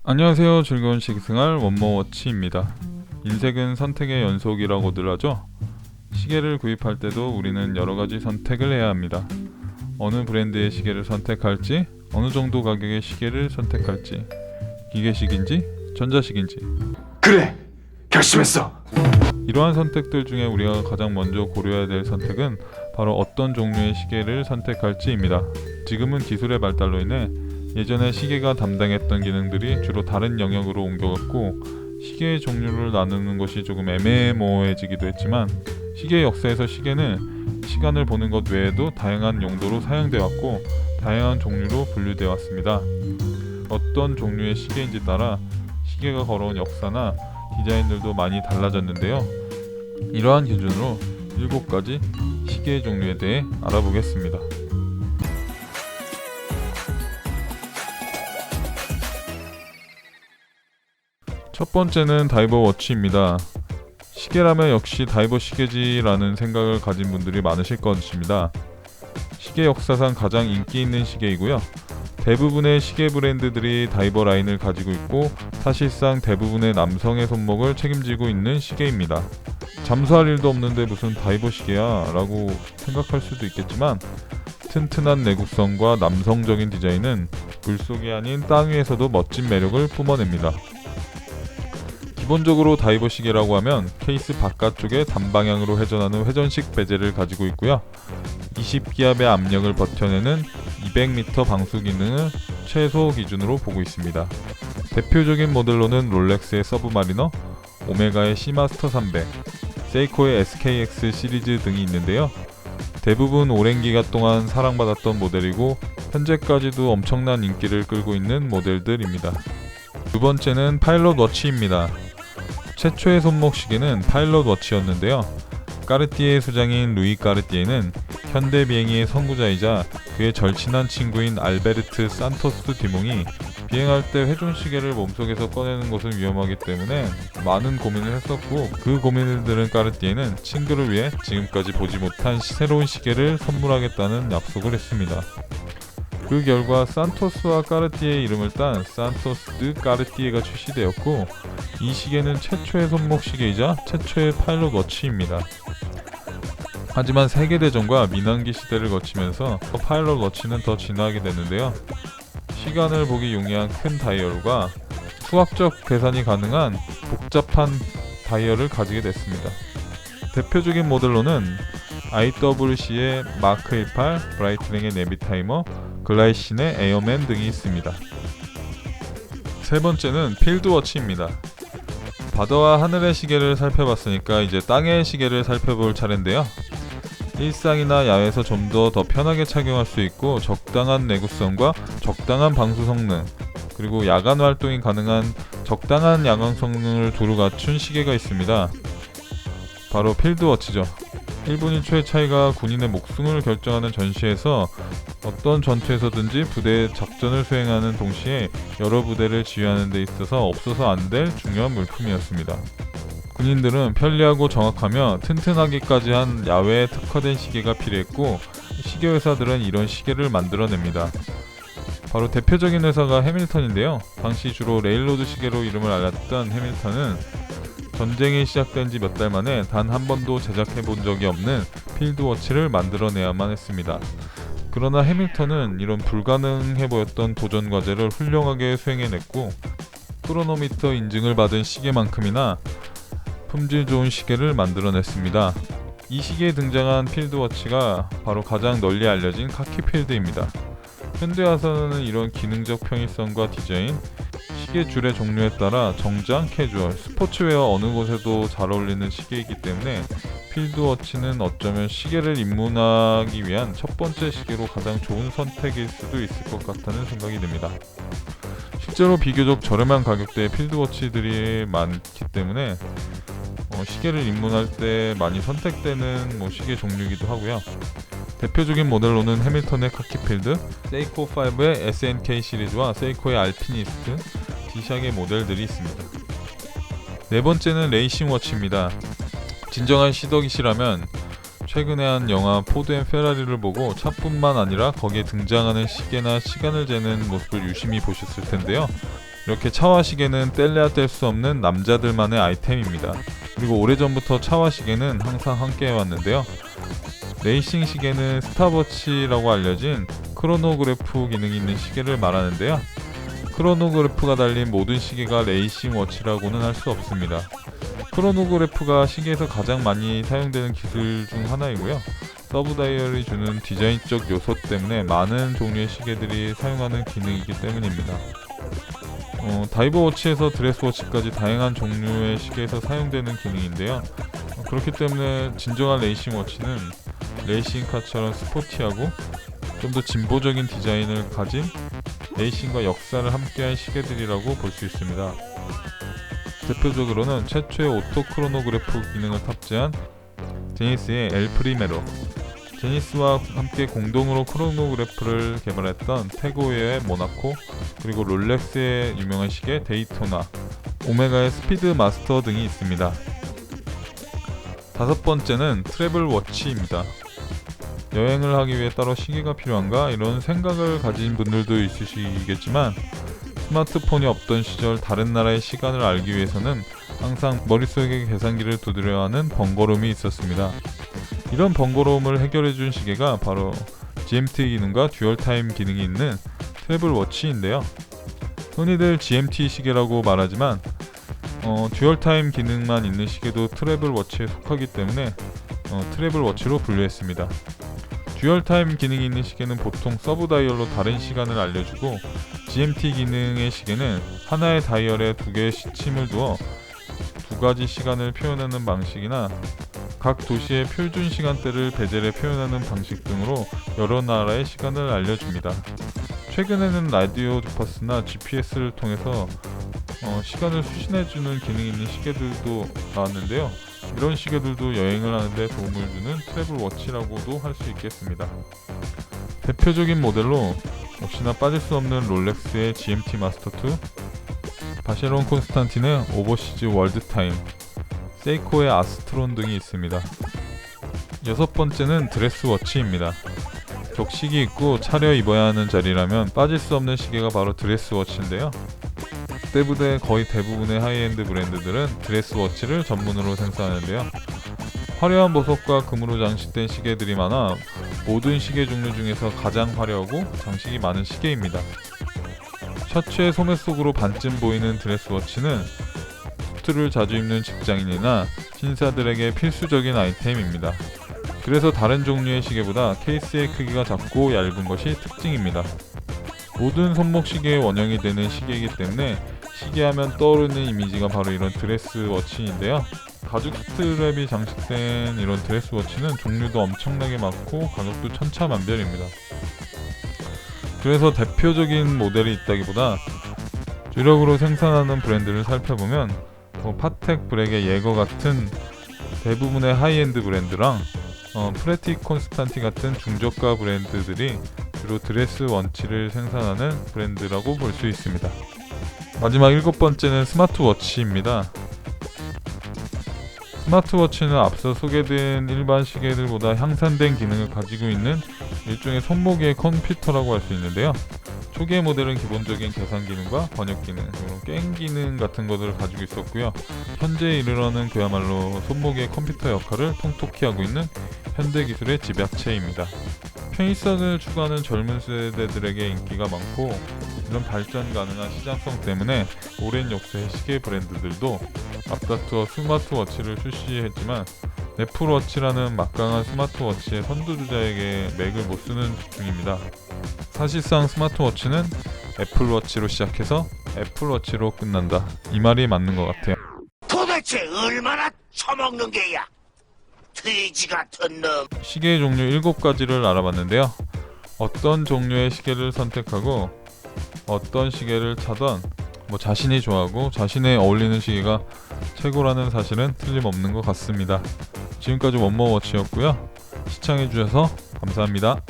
안녕하세요. 즐거운 시계생활 원모워치입니다. 인생은 선택의 연속이라고들 하죠. 시계를 구입할 때도 우리는 여러가지 선택을 해야 합니다. 어느 브랜드의 시계를 선택할지, 어느 정도 가격의 시계를 선택할지, 기계식인지 전자식인지. 그래! 결심했어! 이러한 선택들 중에 우리가 가장 먼저 고려해야 될 선택은 바로 어떤 종류의 시계를 선택할지입니다. 지금은 기술의 발달로 인해 예전에 시계가 담당했던 기능들이 주로 다른 영역으로 옮겨갔고, 시계의 종류를 나누는 것이 조금 애매모호해지기도 했지만, 시계의 역사에서 시계는 시간을 보는 것 외에도 다양한 용도로 사용되어 왔고, 다양한 종류로 분류되어 왔습니다. 어떤 종류의 시계인지 따라 시계가 걸어온 역사나 디자인들도 많이 달라졌는데요. 이러한 기준으로 7가지 시계의 종류에 대해 알아보겠습니다. 첫 번째는 다이버 워치입니다. 시계라면 역시 다이버 시계지라는 생각을 가진 분들이 많으실 것입니다. 시계 역사상 가장 인기 있는 시계이고요. 대부분의 시계 브랜드들이 다이버 라인을 가지고 있고, 사실상 대부분의 남성의 손목을 책임지고 있는 시계입니다. 잠수할 일도 없는데 무슨 다이버 시계야? 라고 생각할 수도 있겠지만, 튼튼한 내구성과 남성적인 디자인은 물속이 아닌 땅 위에서도 멋진 매력을 뿜어냅니다. 기본적으로 다이버 시계라고 하면 케이스 바깥쪽에 단방향으로 회전하는 회전식 베젤을 가지고 있고요. 20기압의 압력을 버텨내는 200m 방수 기능을 최소 기준으로 보고 있습니다. 대표적인 모델로는 롤렉스의 서브마리너, 오메가의 시마스터 300, 세이코의 SKX 시리즈 등이 있는데요. 대부분 오랜 기간 동안 사랑받았던 모델이고, 현재까지도 엄청난 인기를 끌고 있는 모델들입니다. 두 번째는 파일럿 워치입니다. 최초의 손목 시계는 파일럿 워치였는데요. 까르띠에의 수장인 루이 까르띠에는 현대 비행의 선구자이자 그의 절친한 친구인 알베르트 산토스 디몽이 비행할 때 회전 시계를 몸속에서 꺼내는 것은 위험하기 때문에 많은 고민을 했었고, 그 고민을 들은 까르띠에는 친구를 위해 지금까지 보지 못한 새로운 시계를 선물하겠다는 약속을 했습니다. 그 결과 산토스와 까르띠에의 이름을 딴 산토스 드 까르띠에가 출시되었고, 이 시계는 최초의 손목 시계이자 최초의 파일럿 워치입니다. 하지만 세계대전과 민항기 시대를 거치면서 파일럿 워치는 더 진화하게 됐는데요. 시간을 보기 용이한 큰 다이얼과 수학적 계산이 가능한 복잡한 다이얼을 가지게 됐습니다. 대표적인 모델로는 IWC의 마크 18, 브라이트링의 네비타이머, 글라이신의 에어맨 등이 있습니다. 세 번째는 필드워치입니다. 바다와 하늘의 시계를 살펴봤으니까 이제 땅의 시계를 살펴볼 차례인데요. 일상이나 야외에서 좀 더 편하게 착용할 수 있고, 적당한 내구성과 적당한 방수 성능, 그리고 야간 활동이 가능한 적당한 야광 성능을 두루 갖춘 시계가 있습니다. 바로 필드워치죠. 1분 1초의 차이가 군인의 목숨을 결정하는 전시에서 어떤 전투에서든지 부대의 작전을 수행하는 동시에 여러 부대를 지휘하는 데 있어서 없어서 안 될 중요한 물품이었습니다. 군인들은 편리하고 정확하며 튼튼하기까지 한 야외에 특화된 시계가 필요했고, 시계 회사들은 이런 시계를 만들어냅니다. 바로 대표적인 회사가 해밀턴인데요. 당시 주로 레일로드 시계로 이름을 알렸던 해밀턴은 전쟁이 시작된 지 몇 달 만에 단 한 번도 제작해 본 적이 없는 필드워치를 만들어내야만 했습니다. 그러나 해밀턴은 이런 불가능해 보였던 도전 과제를 훌륭하게 수행해냈고, 크로노미터 인증을 받은 시계만큼이나 품질 좋은 시계를 만들어냈습니다. 이 시기에 등장한 필드워치가 바로 가장 널리 알려진 카키필드입니다. 현대화에서는 이런 기능적 편의성과 디자인, 시계 줄의 종류에 따라 정장, 캐주얼, 스포츠웨어 어느 곳에도 잘 어울리는 시계이기 때문에 필드워치는 어쩌면 시계를 입문하기 위한 첫 번째 시계로 가장 좋은 선택일 수도 있을 것 같다는 생각이 듭니다. 실제로 비교적 저렴한 가격대의 필드워치들이 많기 때문에 시계를 입문할 때 많이 선택되는 시계 종류이기도 하고요. 대표적인 모델로는 해밀턴의 카키필드, 세이코5의 SNK 시리즈와 세이코의 알피니스트, G샥의 모델들이 있습니다. 네 번째는 레이싱 워치입니다. 진정한 시덕이시라면 최근에 한 영화 포드 앤 페라리를 보고 차뿐만 아니라 거기에 등장하는 시계나 시간을 재는 모습을 유심히 보셨을 텐데요. 이렇게 차와 시계는 뗄래야 뗄 수 없는 남자들만의 아이템입니다. 그리고 오래전부터 차와 시계는 항상 함께 해왔는데요. 레이싱 시계는 스탑워치라고 알려진 크로노그래프 기능이 있는 시계를 말하는데요. 크로노그래프가 달린 모든 시계가 레이싱 워치라고는 할 수 없습니다. 크로노그래프가 시계에서 가장 많이 사용되는 기술 중 하나이고요. 서브 다이얼이 주는 디자인적 요소 때문에 많은 종류의 시계들이 사용하는 기능이기 때문입니다. 다이버 워치에서 드레스 워치까지 다양한 종류의 시계에서 사용되는 기능인데요. 그렇기 때문에 진정한 레이싱 워치는 레이싱카처럼 스포티하고 좀 더 진보적인 디자인을 가진 레이싱과 역사를 함께한 시계들이라고 볼 수 있습니다. 대표적으로는 최초의 오토 크로노그래프 기능을 탑재한 제니스의 엘 프리메로, 제니스와 함께 공동으로 크로노그래프를 개발했던 태고의 모나코, 그리고 롤렉스의 유명한 시계 데이토나, 오메가의 스피드 마스터 등이 있습니다. 다섯 번째는 트래블 워치입니다. 여행을 하기 위해 따로 시계가 필요한가? 이런 생각을 가진 분들도 있으시겠지만 스마트폰이 없던 시절 다른 나라의 시간을 알기 위해서는 항상 머릿속에 계산기를 두드려야 하는 번거로움이 있었습니다. 이런 번거로움을 해결해준 시계가 바로 GMT 기능과 듀얼타임 기능이 있는 트래블 워치인데요. 흔히들 GMT 시계라고 말하지만 듀얼타임 기능만 있는 시계도 트래블 워치에 속하기 때문에 트래블 워치로 분류했습니다. 듀얼타임 기능이 있는 시계는 보통 서브 다이얼로 다른 시간을 알려주고, GMT 기능의 시계는 하나의 다이얼에 두 개의 시침을 두어 두 가지 시간을 표현하는 방식이나 각 도시의 표준 시간대를 베젤에 표현하는 방식 등으로 여러 나라의 시간을 알려줍니다. 최근에는 라디오 주파수나 GPS를 통해서 시간을 수신해주는 기능이 있는 시계들도 나왔는데요. 이런 시계들도 여행을 하는데 도움을 주는 트래블 워치라고도 할 수 있겠습니다. 대표적인 모델로 역시나 빠질 수 없는 롤렉스의 GMT 마스터2, 바쉐론 콘스탄틴의 오버시즈 월드타임, 세이코의 아스트론 등이 있습니다. 여섯 번째는 드레스 워치입니다. 격식이 있고 차려 입어야 하는 자리라면 빠질 수 없는 시계가 바로 드레스 워치인데요. 때부대 거의 대부분의 하이엔드 브랜드들은 드레스 워치를 전문으로 생산하는데요. 화려한 보석과 금으로 장식된 시계들이 많아 모든 시계 종류 중에서 가장 화려하고 장식이 많은 시계입니다. 셔츠의 소매 속으로 반쯤 보이는 드레스 워치는 수트를 자주 입는 직장인이나 신사들에게 필수적인 아이템입니다. 그래서 다른 종류의 시계보다 케이스의 크기가 작고 얇은 것이 특징입니다. 모든 손목 시계의 원형이 되는 시계이기 때문에 시계하면 떠오르는 이미지가 바로 이런 드레스 워치인데요. 가죽 스트랩이 장식된 이런 드레스 워치는 종류도 엄청나게 많고 가격도 천차만별입니다. 그래서 대표적인 모델이 있다기보다 주력으로 생산하는 브랜드를 살펴보면 파텍 브렉의 예거 같은 대부분의 하이엔드 브랜드랑 프레티 콘스탄티 같은 중저가 브랜드들이 주로 드레스 워치를 생산하는 브랜드라고 볼 수 있습니다. 마지막 일곱 번째는 스마트워치입니다. 스마트워치는 앞서 소개된 일반 시계들보다 향상된 기능을 가지고 있는 일종의 손목의 컴퓨터라고 할 수 있는데요. 초기의 모델은 기본적인 계산 기능과 번역 기능, 게임 기능 같은 것들을 가지고 있었고요. 현재에 이르러는 그야말로 손목의 컴퓨터 역할을 통톡히 하고 있는 현대 기술의 집약체입니다. 편의성을 추구하는 젊은 세대들에게 인기가 많고, 이런 발전 가능한 시장성 때문에 오랜 역사의 시계 브랜드들도 앞다투어 스마트워치를 출시했지만 애플워치라는 막강한 스마트워치의 선두주자에게 맥을 못 쓰는 중입니다. 사실상 스마트워치는 애플워치로 시작해서 애플워치로 끝난다, 이 말이 맞는 것 같아요. 도대체 얼마나 처먹는 게야? 돼지 같은 놈. 시계의 종류 7가지를 알아봤는데요. 어떤 종류의 시계를 선택하고 어떤 시계를 차던 자신이 좋아하고 자신에 어울리는 시계가 최고라는 사실은 틀림없는 것 같습니다. 지금까지 원모워치였고요. 시청해주셔서 감사합니다.